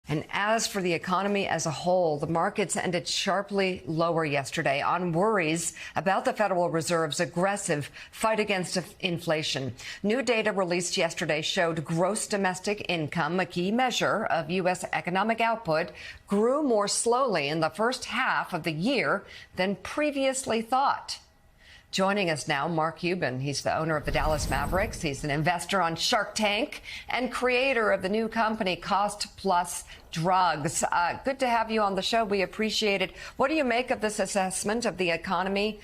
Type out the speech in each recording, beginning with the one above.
And as for the economy as a whole, the markets ended sharply lower yesterday on worries about the Federal Reserve's aggressive fight against inflation. New data released yesterday showed gross domestic income, a key measure of U.S. economic output, grew more slowly in the first half of the year than previously thought. Joining us now, Mark Cuban. He's the owner of the Dallas Mavericks. He's an investor on Shark Tank and creator of the new company Cost Plus Drugs. Good to have you on the show. We appreciate it. What do you make of this assessment of the economy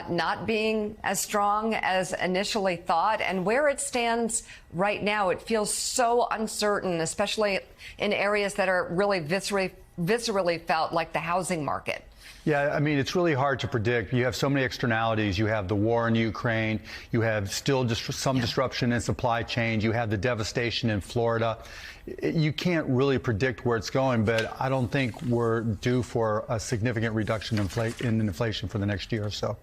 not being as strong as initially thought, and where it stands right now? It feels so uncertain, especially in areas that are really viscerally felt, like the housing market. Yeah, I mean, it's really hard to predict. You have so many externalities. You have the war in Ukraine. You have still just some disruption in supply chains. You have the devastation in Florida. You can't really predict where it's going, but I don't think we're due for a significant reduction in inflation for the next year or so.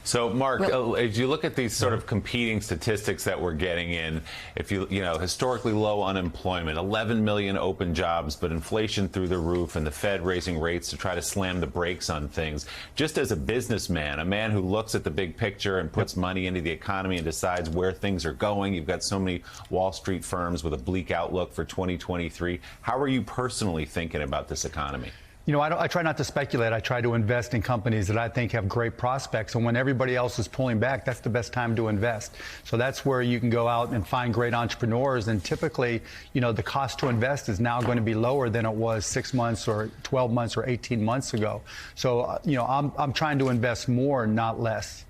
So, Mark, as you look at these sort of competing statistics that we're getting in, if you know, historically low unemployment, 11 million open jobs, but inflation through the roof, and the Fed raising rates to try to slam the brakes on things. Just as a businessman, a man who looks at the big picture and puts money into the economy and decides where things are going, you've got so many Wall Street firms with a bleak outlook for 2023. How are you personally thinking about this economy? You know, I try not to speculate. I try to invest in companies that I think have great prospects. And when everybody else is pulling back, that's the best time to invest. So that's where you can go out and find great entrepreneurs. And typically, you know, the cost to invest is now going to be lower than it was 6 months or 12 months or 18 months ago. So, you know, I'm trying to invest more, not less.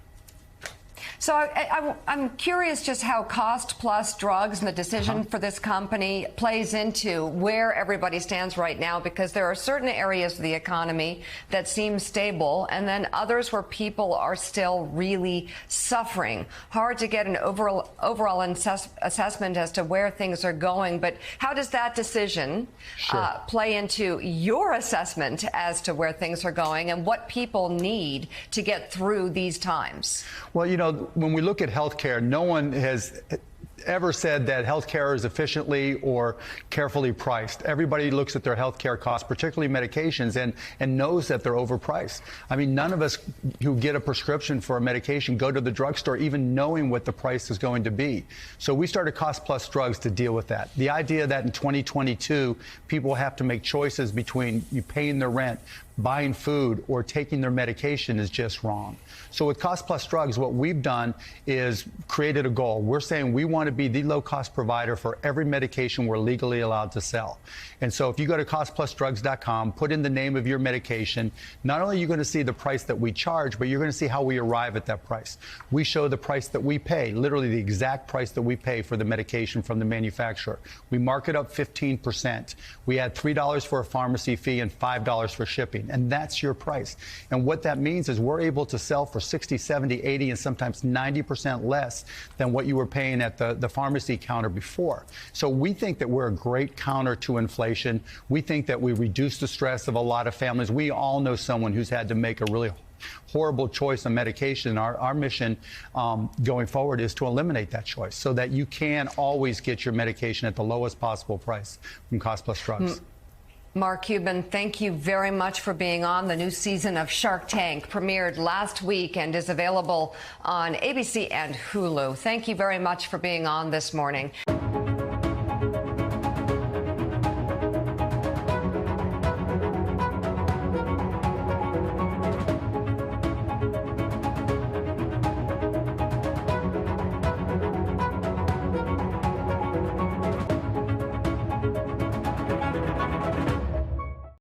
So I'm curious just how Cost Plus Drugs and the decision for this company plays into where everybody stands right now, because there are certain areas of the economy that seem stable and then others where people are still really suffering. Hard to get an overall assessment as to where things are going. But how does that decision play into your assessment as to where things are going and what people need to get through these times? Well, you know, when we look at healthcare, no one has ever said that healthcare is efficiently or carefully priced. Everybody looks at their healthcare costs, particularly medications, and knows that they're overpriced. I mean, none of us who get a prescription for a medication go to the drugstore even knowing what the price is going to be. So we started Cost Plus Drugs to deal with that. The idea that in 2022, people have to make choices between you paying their rent, buying food, or taking their medication is just wrong. So with Cost Plus Drugs, what we've done is created a goal. We're saying we want to be the low-cost provider for every medication we're legally allowed to sell. And so if you go to costplusdrugs.com, put in the name of your medication, not only are you going to see the price that we charge, but you're going to see how we arrive at that price. We show the price that we pay, literally the exact price that we pay for the medication from the manufacturer. We mark it up 15%. We add $3 for a pharmacy fee and $5 for shipping. And that's your price. And what that means is we're able to sell for 60, 70, 80, and sometimes 90% less than what you were paying at the pharmacy counter before. So we think that we're a great counter to inflation. We think that we reduce the stress of a lot of families. We all know someone who's had to make a really horrible choice on medication. Our mission going forward is to eliminate that choice so that you can always get your medication at the lowest possible price from Cost Plus Drugs. Mark Cuban, thank you very much for being on. The new season of Shark Tank premiered last week and is available on ABC and Hulu. Thank you very much for being on this morning.